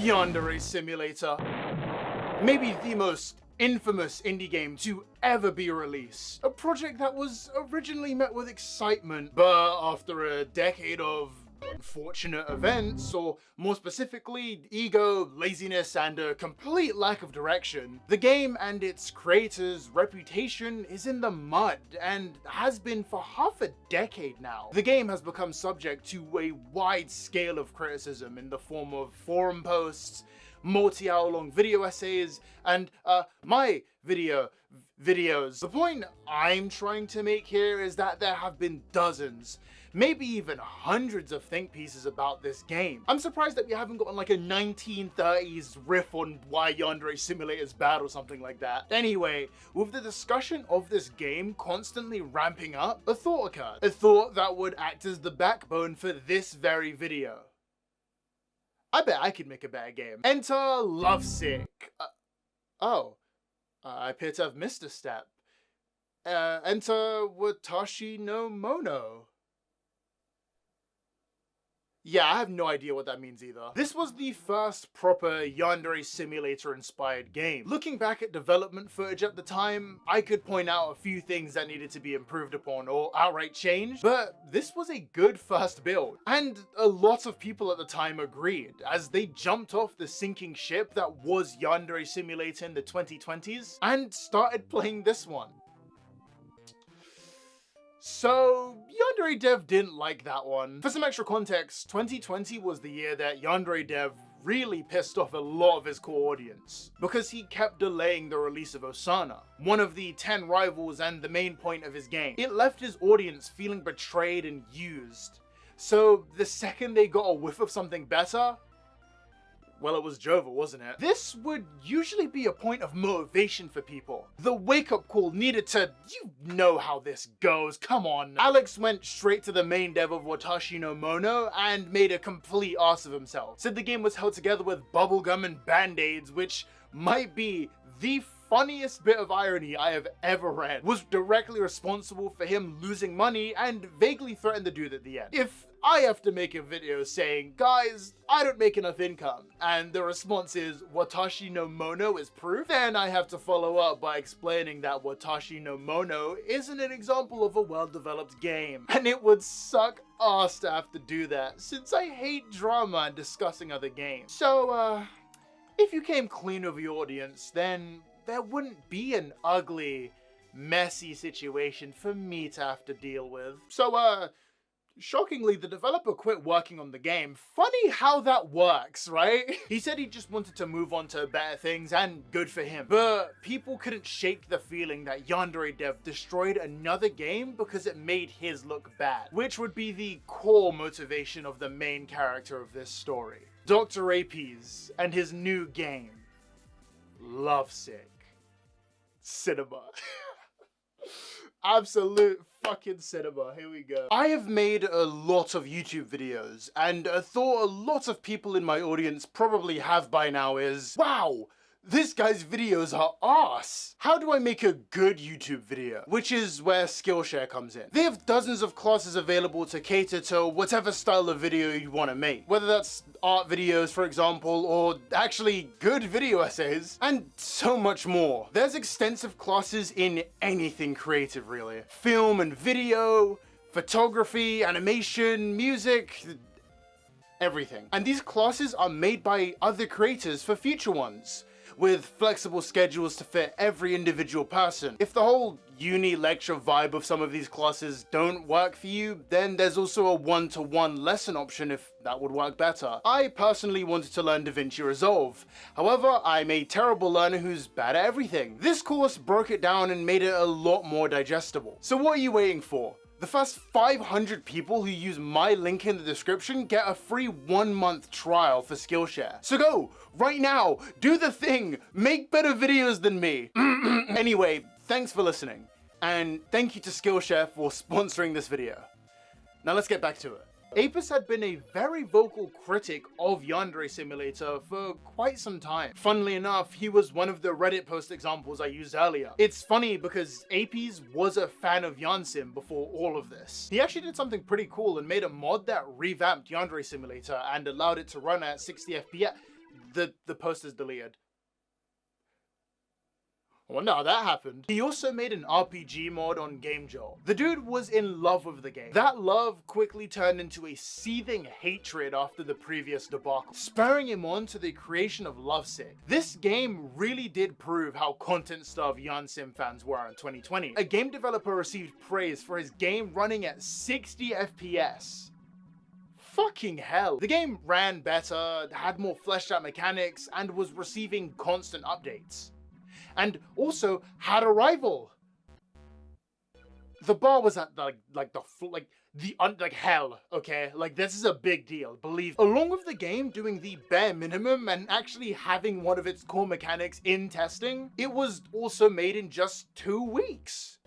Yandere Simulator. Maybe the most infamous indie game to ever be released. A project that was originally met with excitement, but after a decade of unfortunate events, or more specifically, ego, laziness, and a complete lack of direction, the game and its creator's reputation is in the mud and has been for half a decade now. The game has become subject to a wide scale of criticism in the form of forum posts, multi-hour-long video essays, and my videos. The point I'm trying to make here is that there have been dozens, maybe even hundreds of think pieces about this game. I'm surprised that we haven't gotten like a 1930s riff on why Yandere Simulator is bad or something like that. Anyway, with the discussion of this game constantly ramping up, a thought occurred. A thought that would act as the backbone for this very video. I bet I could make a better game. Enter Lovesick. I appear to have missed a step. Enter Watashi no Mono. Yeah, I have no idea what that means either. This was the first proper Yandere Simulator inspired game. Looking back at development footage at the time, I could point out a few things that needed to be improved upon or outright changed, but this was a good first build. And a lot of people at the time agreed, as they jumped off the sinking ship that was Yandere Simulator in the 2020s and started playing this one. So, YandereDev didn't like that one. For some extra context, 2020 was the year that YandereDev really pissed off a lot of his core audience, because he kept delaying the release of Osana, one of the 10 rivals and the main point of his game. It left his audience feeling betrayed and used. So, the second they got a whiff of something better, well, it was Jova, wasn't it? This would usually be a point of motivation for people. The wake-up call needed to, you know how this goes, come on. Alex went straight to the main dev of Watashi no Mono and made a complete ass of himself. Said the game was held together with bubblegum and band-aids, which might be the funniest bit of irony I have ever read. Was directly responsible for him losing money and vaguely threatened the dude at the end. If I have to make a video saying, guys, I don't make enough income, and the response is Watashi no Mono is proof, then I have to follow up by explaining that Watashi no Mono isn't an example of a well-developed game. And it would suck ass to have to do that, since I hate drama and discussing other games. So, if you came clean with your audience, then there wouldn't be an ugly, messy situation for me to have to deal with. So, shockingly, the developer quit working on the game. Funny how that works, right? He said he just wanted to move on to better things, and good for him. But people couldn't shake the feeling that YandereDev destroyed another game because it made his look bad, which would be the core motivation of the main character of this story. Dr. Apes and his new game, Lovesick. Cinema. Absolute fucking cinema. Here we go. I have made a lot of YouTube videos, and a thought a lot of people in my audience probably have by now is, wow, this guy's videos are arse. How do I make a good YouTube video? Which is where Skillshare comes in. They have dozens of classes available to cater to whatever style of video you want to make. Whether that's art videos, for example, or actually good video essays, and so much more. There's extensive classes in anything creative, really. Film and video, photography, animation, music, everything. And these classes are made by other creators for future ones, with flexible schedules to fit every individual person. If the whole uni lecture vibe of some of these classes don't work for you, then there's also a one-to-one lesson option if that would work better. I personally wanted to learn DaVinci Resolve. However, I'm a terrible learner who's bad at everything. This course broke it down and made it a lot more digestible. So what are you waiting for? The first 500 people who use my link in the description get a free 1-month trial for Skillshare. So go, right now, do the thing, make better videos than me. Anyway, thanks for listening, and thank you to Skillshare for sponsoring this video. Now let's get back to it. Apes had been a very vocal critic of Yandere Simulator for quite some time. Funnily enough, he was one of the Reddit post examples I used earlier. It's funny because Apes was a fan of Yansim before all of this. He actually did something pretty cool and made a mod that revamped Yandere Simulator and allowed it to run at 60 FPS. the poster's deleted. I wonder how that happened. He also made an RPG mod on Game Jolt. The dude was in love with the game. That love quickly turned into a seething hatred after the previous debacle, spurring him on to the creation of Lovesick. This game really did prove how content-starved Yandere Sim fans were in 2020. A game developer received praise for his game running at 60 FPS. Fucking hell. The game ran better, had more fleshed out mechanics, and was receiving constant updates. And also had a rival. The bar was at like hell, okay? Like, this is a big deal, believe. Along with the game doing the bare minimum and actually having one of its core mechanics in testing, it was also made in just 2 weeks.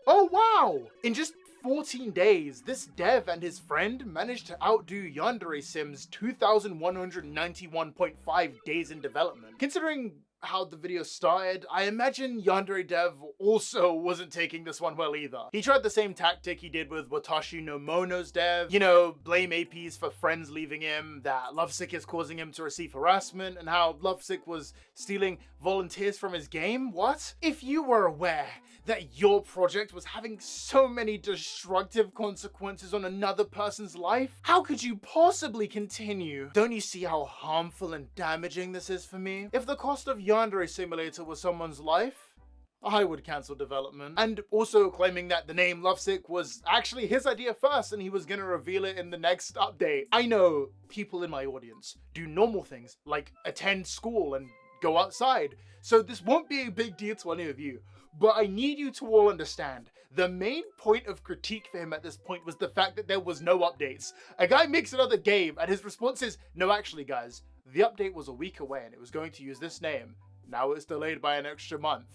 Oh wow! In just 14 days, this dev and his friend managed to outdo Yandere Sim's 2,191.5 days in development. Considering how the video started, I imagine YandereDev also wasn't taking this one well either. He tried the same tactic he did with Watashi no Mono's dev, you know, blame Apes for friends leaving him, that Lovesick is causing him to receive harassment, and how Lovesick was stealing volunteers from his game. What? If you were aware that your project was having so many destructive consequences on another person's life, how could you possibly continue? Don't you see how harmful and damaging this is for me? If the cost of Yandere Simulator was someone's life, I would cancel development. And also claiming that the name Lovesick was actually his idea first and he was gonna reveal it in the next update. I know people in my audience do normal things like attend school and go outside, so this won't be a big deal to any of you. But I need you to all understand, the main point of critique for him at this point was the fact that there was no updates. A guy makes another game and his response is, no actually guys, the update was a week away and it was going to use this name. Now it's delayed by an extra month.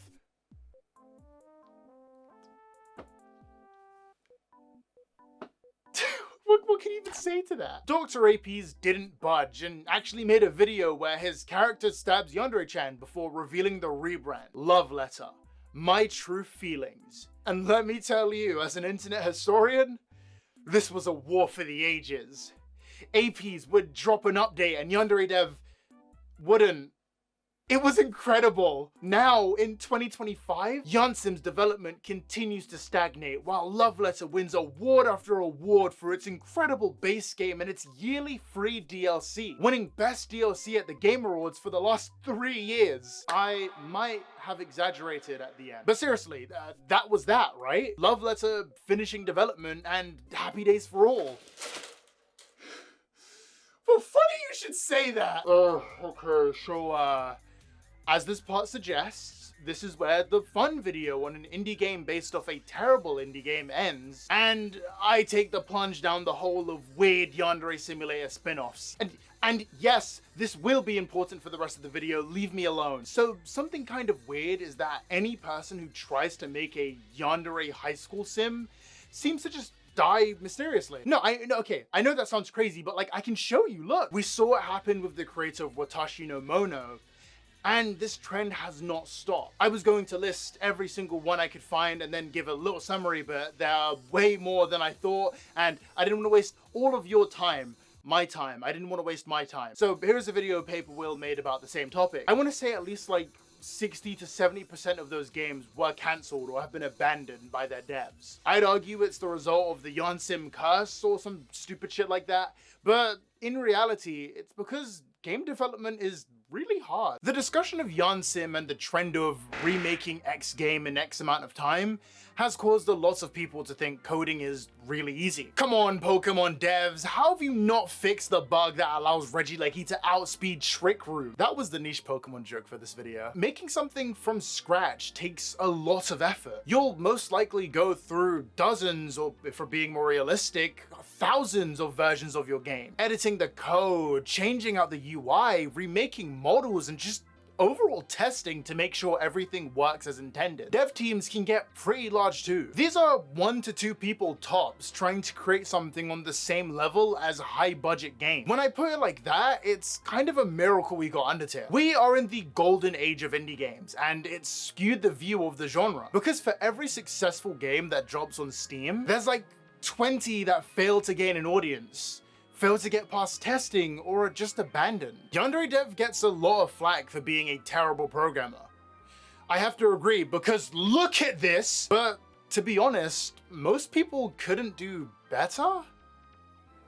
What can you even say to that? Dr. Apes didn't budge and actually made a video where his character stabs Yandere-chan before revealing the rebrand. Love letter. My true feelings. And let me tell you, as an internet historian, this was a war for the ages. Apes would drop an update and YandereDev wouldn't. It was incredible. Now, in 2025, Yandere Sim's development continues to stagnate while Love Letter wins award after award for its incredible base game and its yearly free DLC, winning Best DLC at the Game Awards for the last 3 years. I might have exaggerated at the end. But seriously, that was that, right? Love Letter finishing development and happy days for all. Well, funny you should say that. Okay, so, as this part suggests, this is where the fun video on an indie game based off a terrible indie game ends, and I take the plunge down the hole of weird Yandere Simulator spin-offs. And yes, this will be important for the rest of the video, leave me alone. So something kind of weird is that any person who tries to make a Yandere high school sim seems to just die mysteriously. No, okay, I know that sounds crazy, but like, I can show you, look. We saw what happened with the creator of Watashi no Mono, and this trend has not stopped. I was going to list every single one I could find and then give a little summary, but there are way more than I thought, and I didn't want to waste all of your time, my time. I didn't want to waste my time. So here's a video Paper Will made about the same topic. I want to say at least like 60 to 70% of those games were cancelled or have been abandoned by their devs. I'd argue it's the result of the Yandere Sim curse or some stupid shit like that, but in reality, it's because game development is really hard. The discussion of Yandere Sim and the trend of remaking X game in X amount of time has caused a lot of people to think coding is really easy. Come on, Pokemon devs, how have you not fixed the bug that allows Regieleki to outspeed Trick Room? That was the niche Pokemon joke for this video. Making something from scratch takes a lot of effort. You'll most likely go through dozens, or if we're being more realistic, thousands of versions of your game. Editing the code, changing out the UI, remaking models, and just overall testing to make sure everything works as intended. Dev teams can get pretty large too. These are 1 to 2 people tops trying to create something on the same level as a high budget game. When I put it like that, it's kind of a miracle we got Undertale. We are in the golden age of indie games, and it's skewed the view of the genre. Because for every successful game that drops on Steam, there's like 20 that fail to gain an audience. failed to get past testing, or are just abandoned. YandereDev gets a lot of flack for being a terrible programmer. I have to agree, because look at this! But to be honest, most people couldn't do better?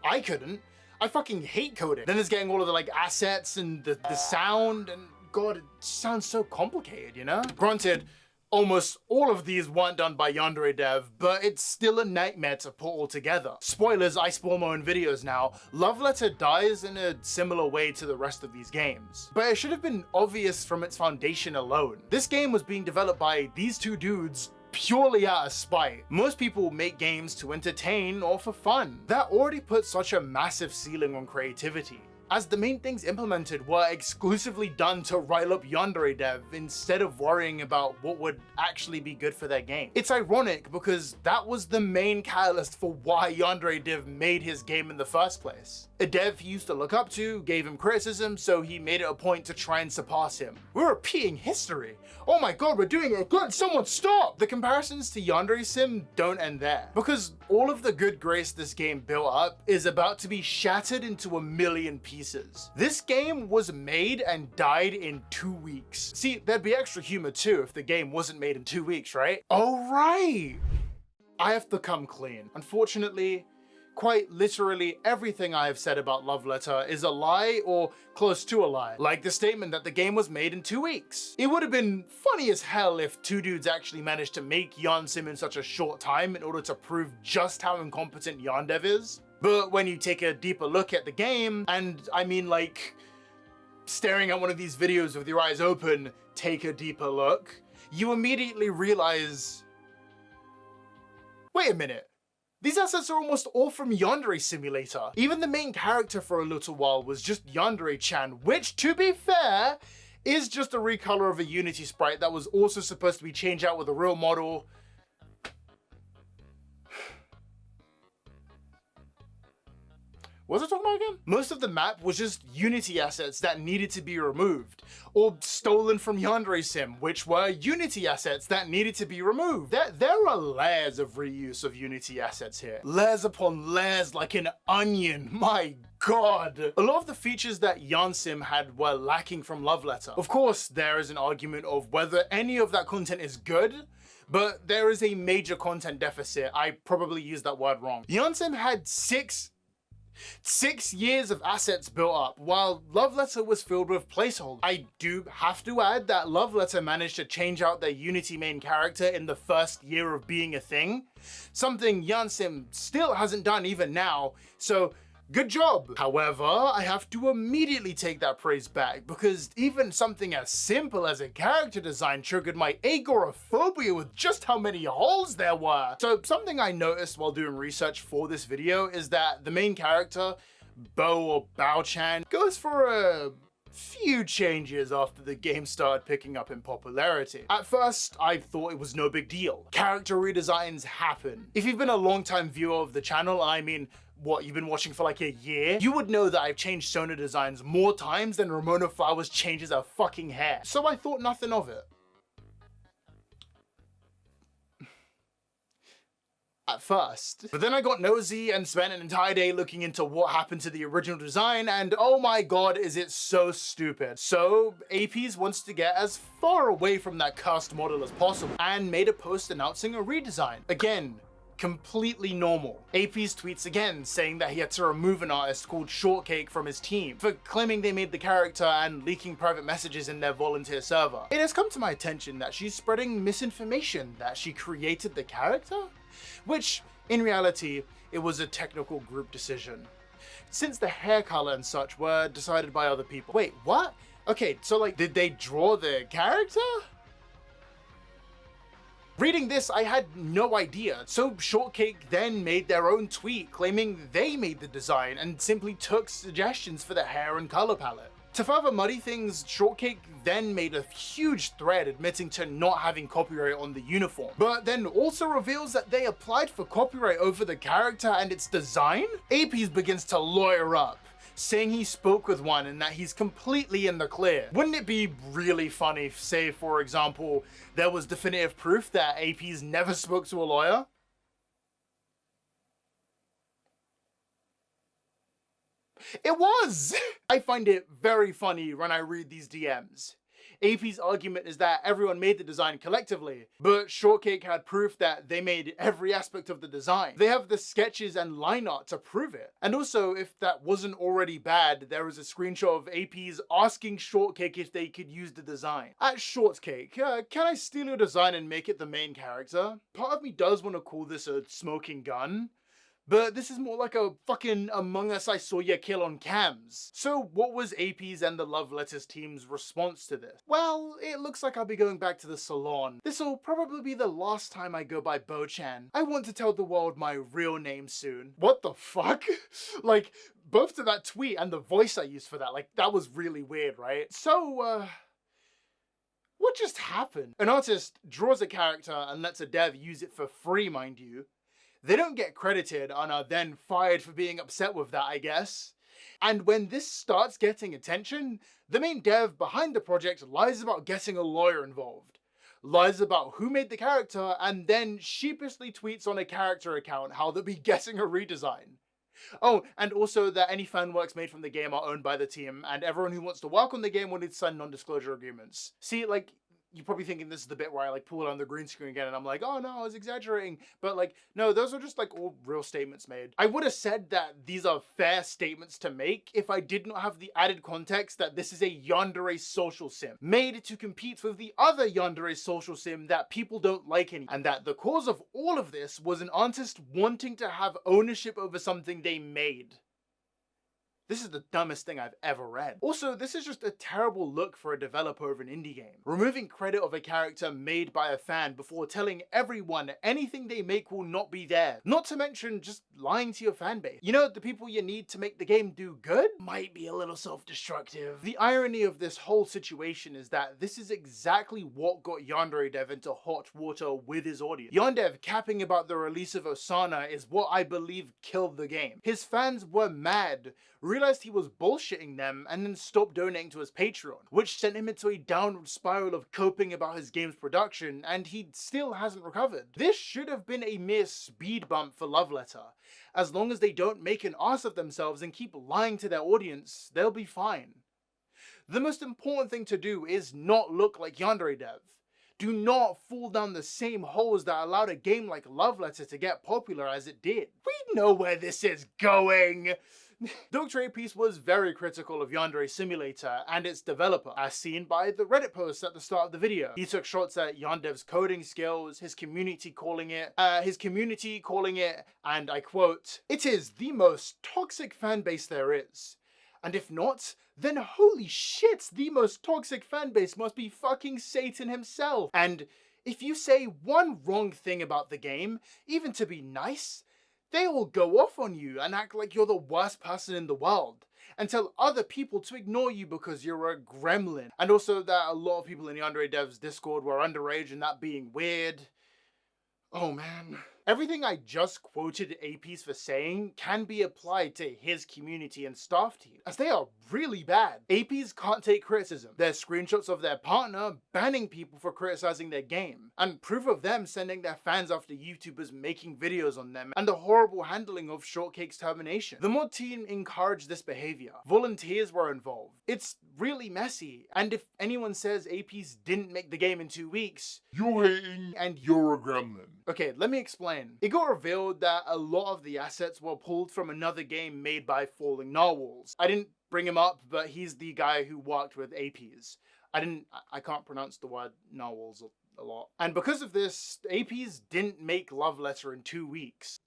I couldn't. I fucking hate coding. Then there's getting all of the like assets and the sound, and god, it sounds so complicated, you know? Granted, almost all of these weren't done by YandereDev, but it's still a nightmare to put all together. Spoilers, I spoil my own videos now. Love Letter dies in a similar way to the rest of these games. But it should have been obvious from its foundation alone. This game was being developed by these two dudes purely out of spite. Most people make games to entertain or for fun. That already put such a massive ceiling on creativity, as the main things implemented were exclusively done to rile up YandereDev instead of worrying about what would actually be good for their game. It's ironic because that was the main catalyst for why YandereDev made his game in the first place. A dev he used to look up to gave him criticism, so he made it a point to try and surpass him. We're repeating history. Oh my god, we're doing it good, someone stop! The comparisons to Yandere Sim don't end there, because all of the good grace this game built up is about to be shattered into a million pieces. This game was made and died in 2 weeks. See, there'd be extra humor too if the game wasn't made in 2 weeks, right? Oh right! I have to come clean. Unfortunately, quite literally everything I have said about Love Letter is a lie or close to a lie. Like the statement that the game was made in 2 weeks. It would have been funny as hell if two dudes actually managed to make Yandere Sim in such a short time in order to prove just how incompetent Yandev is. But when you take a deeper look at the game, and I mean like staring at one of these videos with your eyes open, take a deeper look, you immediately realize, wait a minute. These assets are almost all from Yandere Simulator. Even the main character for a little while was just Yandere-chan, which, to be fair, is just a recolor of a Unity sprite that was also supposed to be changed out with a real model. What was I talking about again? Most of the map was just Unity assets that needed to be removed, or stolen from Yandere Sim, which were Unity assets that needed to be removed. There are layers of reuse of Unity assets here. Layers upon layers like an onion, my god. A lot of the features that Yandere Sim had were lacking from Love Letter. Of course, there is an argument of whether any of that content is good, but there is a major content deficit. I probably used that word wrong. Yandere Sim had 6 years of assets built up, while Love Letter was filled with placeholders. I do have to add that Love Letter managed to change out their Unity main character in the first year of being a thing, something Yandere Sim still hasn't done even now, so good job. However, I have to immediately take that praise back, because even something as simple as a character design triggered my agoraphobia with just how many holes there were. So something I noticed while doing research for this video is that the main character, Bo or Bao-chan, goes for a few changes after the game started picking up in popularity. At first, I thought it was no big deal. Character redesigns happen. If you've been a long-time viewer of the channel, I mean, what, you've been watching for like a year? You would know that I've changed Sona designs more times than Ramona Flowers changes her fucking hair. So I thought nothing of it. At first. But then I got nosy and spent an entire day looking into what happened to the original design, and oh my god, is it so stupid. So Apes wants to get as far away from that cursed model as possible and made a post announcing a redesign. Again, completely normal. Apes tweets again saying that he had to remove an artist called Shortcake from his team for claiming they made the character and leaking private messages in their volunteer server. It has come to my attention that she's spreading misinformation that she created the character, which in reality, it was a technical group decision, since the hair color and such were decided by other people. Wait, what? Okay, so like, did they draw the character? Reading this, I had no idea, so Shortcake then made their own tweet claiming they made the design and simply took suggestions for the hair and color palette. To further muddy things, Shortcake then made a huge thread admitting to not having copyright on the uniform, but then also reveals that they applied for copyright over the character and its design? Apes begins to lawyer up, saying he spoke with one and that he's completely in the clear. Wouldn't it be really funny if, say, for example, there was definitive proof that Apes never spoke to a lawyer? It was! I find it very funny when I read these DMs. AP's argument is that everyone made the design collectively, but Shortcake had proof that they made every aspect of the design. They have the sketches and line art to prove it. And also, if that wasn't already bad, there was a screenshot of AP's asking Shortcake if they could use the design. At Shortcake, can I steal your design and make it the main character? Part of me does want to call this a smoking gun, but this is more like a fucking Among Us I saw ya kill on cams. So what was AP's and the Love Letters team's response to this? Well, it looks like I'll be going back to the salon. This'll probably be the last time I go by Bo-chan. I want to tell the world my real name soon. What the fuck? Like, both to that tweet and the voice I used for that, like, that was really weird, right? So, what just happened? An artist draws a character and lets a dev use it for free, mind you. They don't get credited and are then fired for being upset with that, I guess. And when this starts getting attention, the main dev behind the project lies about getting a lawyer involved, lies about who made the character, and then sheepishly tweets on a character account how they'll be getting a redesign. Oh, and also that any fan works made from the game are owned by the team, and everyone who wants to work on the game will need to sign non-disclosure agreements. See, like, you're probably thinking this is the bit where I like pull it on the green screen again and I'm like, oh no, I was exaggerating. But like, no, those are just like all real statements made. I would have said that these are fair statements to make if I did not have the added context that this is a Yandere social sim made to compete with the other Yandere social sim that people don't like anymore. And that the cause of all of this was an artist wanting to have ownership over something they made. This is the dumbest thing I've ever read. Also, this is just a terrible look for a developer of an indie game. Removing credit of a character made by a fan before telling everyone anything they make will not be there. Not to mention just lying to your fan base. You know, the people you need to make the game do good might be a little self-destructive. The irony of this whole situation is that this is exactly what got YandereDev into hot water with his audience. Yandev capping about the release of Osana is what I believe killed the game. His fans were mad, realized he was bullshitting them, and then stopped donating to his Patreon, which sent him into a downward spiral of coping about his game's production, and he still hasn't recovered. This should have been a mere speed bump for Love Letter. As long as they don't make an ass of themselves and keep lying to their audience, they'll be fine. The most important thing to do is not look like YandereDev. Do not fall down the same holes that allowed a game like Love Letter to get popular as it did. We know where this is going! Dr. Apes was very critical of Yandere Simulator and its developer, as seen by the Reddit post at the start of the video. He took shots at Yandev's coding skills, his community calling it, and I quote, "It is the most toxic fanbase there is. And if not, then holy shit, the most toxic fanbase must be fucking Satan himself. And if you say one wrong thing about the game, even to be nice, they will go off on you and act like you're the worst person in the world and tell other people to ignore you because you're a gremlin." And also that a lot of people in YandereDev's Discord were underage and that being weird. Oh man. Everything I just quoted Apes for saying can be applied to his community and staff team, as they are really bad. Apes can't take criticism. There's screenshots of their partner banning people for criticizing their game, and proof of them sending their fans after YouTubers making videos on them, and the horrible handling of Shortcake's termination. The mod team encouraged this behavior. Volunteers were involved. It's really messy, and if anyone says Apes didn't make the game in 2 weeks, you're hating and you're a gremlin. Okay, let me explain. It got revealed that a lot of the assets were pulled from another game made by Falling Narwhals. I didn't bring him up, but he's the guy who worked with Apes. I can't pronounce the word narwhals a lot. And because of this, Apes didn't make Love Letter in 2 weeks.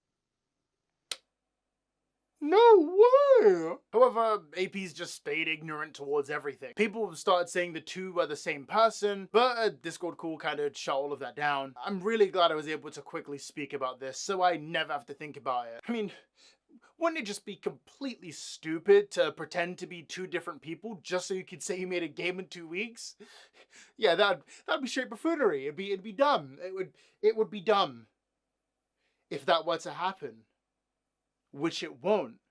No way! However, Apes just stayed ignorant towards everything. People started saying the two were the same person, but a Discord call kind of shut all of that down. I'm really glad I was able to quickly speak about this, so I never have to think about it. I mean, wouldn't it just be completely stupid to pretend to be two different people just so you could say you made a game in 2 weeks? Yeah, that'd be straight buffoonery. It'd be dumb. It would be dumb if that were to happen. Which it won't.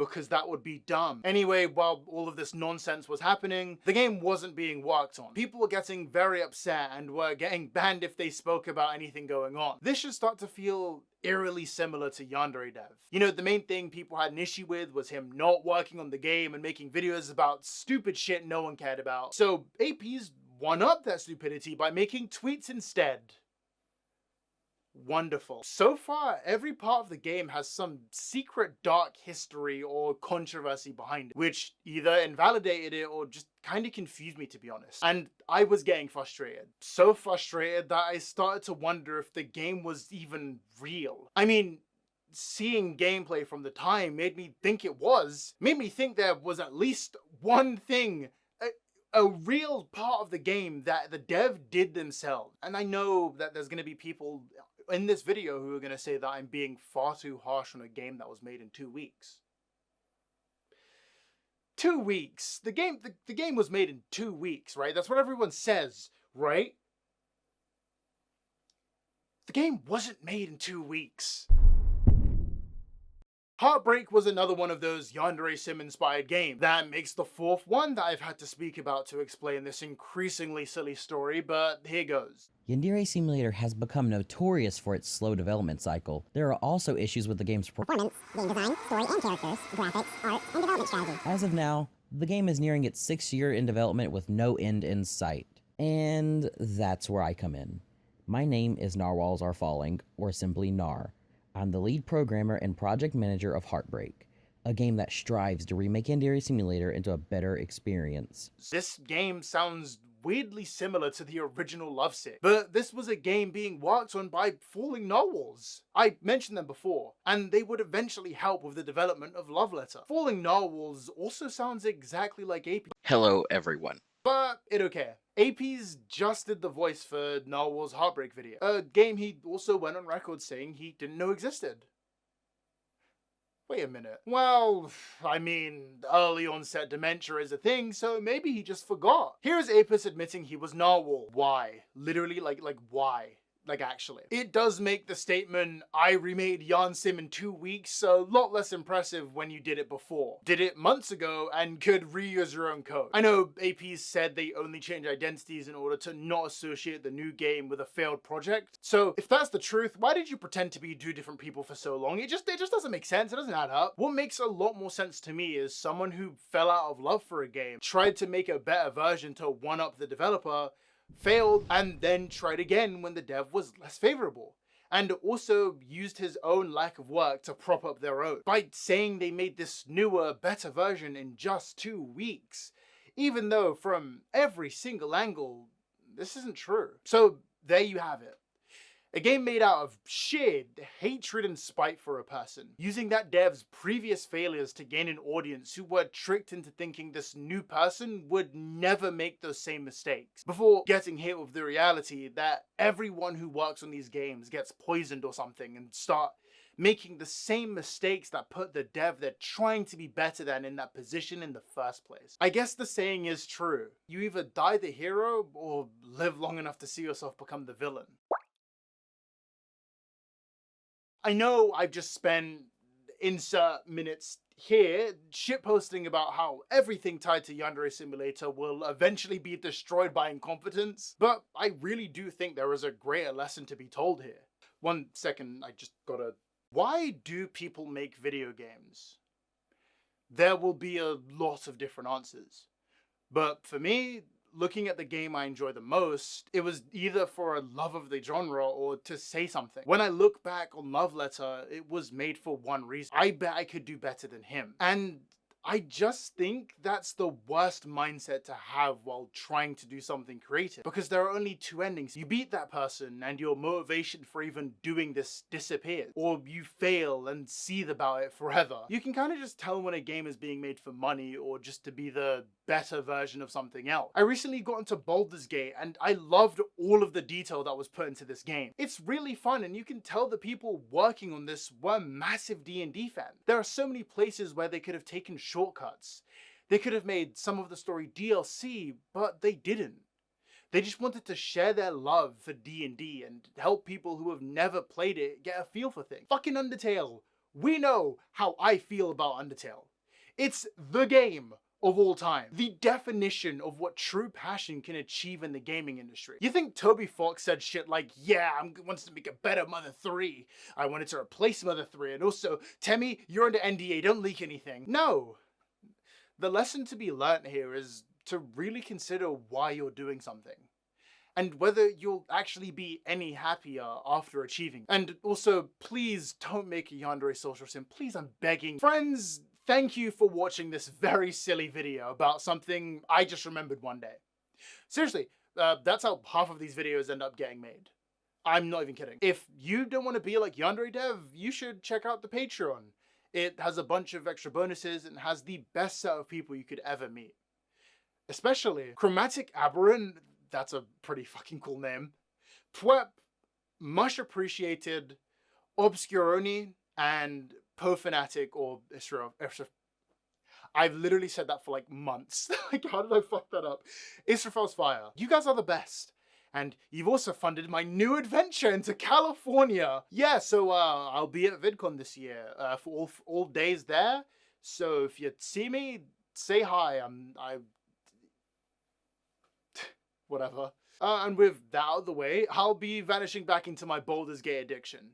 because that would be dumb. Anyway, while all of this nonsense was happening, the game wasn't being worked on. People were getting very upset and were getting banned if they spoke about anything going on. This should start to feel eerily similar to YandereDev. You know, the main thing people had an issue with was him not working on the game and making videos about stupid shit no one cared about. So Apes one up that stupidity by making tweets instead. Wonderful. So far, every part of the game has some secret dark history or controversy behind it, which either invalidated it or just kind of confused me, to be honest. And I was getting frustrated. So frustrated that I started to wonder if the game was even real. I mean, seeing gameplay from the time made me think it was. Made me think there was at least one thing, a real part of the game that the dev did themselves. And I know that there's going to be people in this video who are going to say that I'm being far too harsh on a game that was made in 2 weeks. 2 weeks. The game was made in 2 weeks, right? That's what everyone says, right? The game wasn't made in 2 weeks. Heartbreak was another one of those Yandere Sim inspired games. That makes the fourth one that I've had to speak about to explain this increasingly silly story, but here goes. Yandere Simulator has become notorious for its slow development cycle. There are also issues with the game's performance, game design, story and characters, graphics, art, and development strategy. As of now, the game is nearing its 6th year in development with no end in sight. And that's where I come in. My name is Narwhals Are Falling, or simply Nar. I'm the lead programmer and project manager of Heartbreak, a game that strives to remake Yandere Simulator into a better experience. This game sounds weirdly similar to the original Lovesick, but this was a game being worked on by Falling Narwhals. I mentioned them before, and they would eventually help with the development of Love Letter. Falling Narwhals also sounds exactly like Apes. Hello, everyone. But it don't care. Apes just did the voice for Narwhal's Heartbreak video, a game he also went on record saying he didn't know existed. Wait a minute. Well, I mean, early onset dementia is a thing, so maybe he just forgot. Here's Apes admitting he was Narwhal. Why? Literally, like why? Like, actually. It does make the statement, I remade Yarn Sim in 2 weeks, a lot less impressive when you did it before. Did it months ago and could reuse your own code. I know Apes said they only change identities in order to not associate the new game with a failed project. So if that's the truth, why did you pretend to be 2 different people for so long? It just doesn't make sense. It doesn't add up. What makes a lot more sense to me is someone who fell out of love for a game, tried to make a better version to one-up the developer, failed, and then tried again when the dev was less favorable, and also used his own lack of work to prop up their own by saying they made this newer, better version in just 2 weeks, even though from every single angle this isn't true. So there you have it. A game made out of sheer hatred and spite for a person, using that dev's previous failures to gain an audience who were tricked into thinking this new person would never make those same mistakes, before getting hit with the reality that everyone who works on these games gets poisoned or something and start making the same mistakes that put the dev they're trying to be better than in that position in the first place. I guess the saying is true. You either die the hero or live long enough to see yourself become the villain. I know I've just spent insert minutes here shitposting about how everything tied to Yandere Simulator will eventually be destroyed by incompetence, but I really do think there is a greater lesson to be told here. 1 second, I just gotta... Why do people make video games? There will be a lot of different answers, but for me, looking at the game I enjoy the most, it was either for a love of the genre or to say something. When I look back on Love Letter, it was made for one reason. I bet I could do better than him. And I just think that's the worst mindset to have while trying to do something creative, because there are only 2 endings. You beat that person and your motivation for even doing this disappears, or you fail and seethe about it forever. You can kind of just tell when a game is being made for money or just to be the better version of something else. I recently got into Baldur's Gate and I loved all of the detail that was put into this game. It's really fun, and you can tell the people working on this were massive D&D fans. There are so many places where they could have taken shortcuts. They could have made some of the story DLC, but they didn't. They just wanted to share their love for D&D and help people who have never played it get a feel for things. Fucking Undertale. We know how I feel about Undertale. It's the game of all time. The definition of what true passion can achieve in the gaming industry. You think Toby Fox said shit like, yeah, I wanted to make a better Mother 3. I wanted to replace Mother 3. And also, Temmie, you're under NDA, don't leak anything. No. The lesson to be learnt here is to really consider why you're doing something. And whether you'll actually be any happier after achieving. And also, please don't make a Yandere social sim. Please, I'm begging. Friends, thank you for watching this very silly video about something I just remembered one day. Seriously, that's how half of these videos end up getting made. I'm not even kidding. If you don't want to be like YandereDev, you should check out the Patreon. It has a bunch of extra bonuses and has the best set of people you could ever meet. Especially Chromatic Aberrant, that's a pretty fucking cool name. Pwep, Much Appreciated, Obscuroni, and Fanatic or Israel. I've literally said that for like months. Like, how did I fuck that up? Israfel's Fire. You guys are the best. And you've also funded my new adventure into California. Yeah, so I'll be at VidCon this year for all days there. So if you see me, say hi. Whatever. And with that out of the way, I'll be vanishing back into my Baldur's Gate addiction.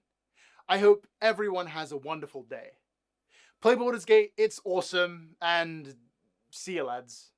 I hope everyone has a wonderful day. Play Baldur's Gate, it's awesome, and see you lads.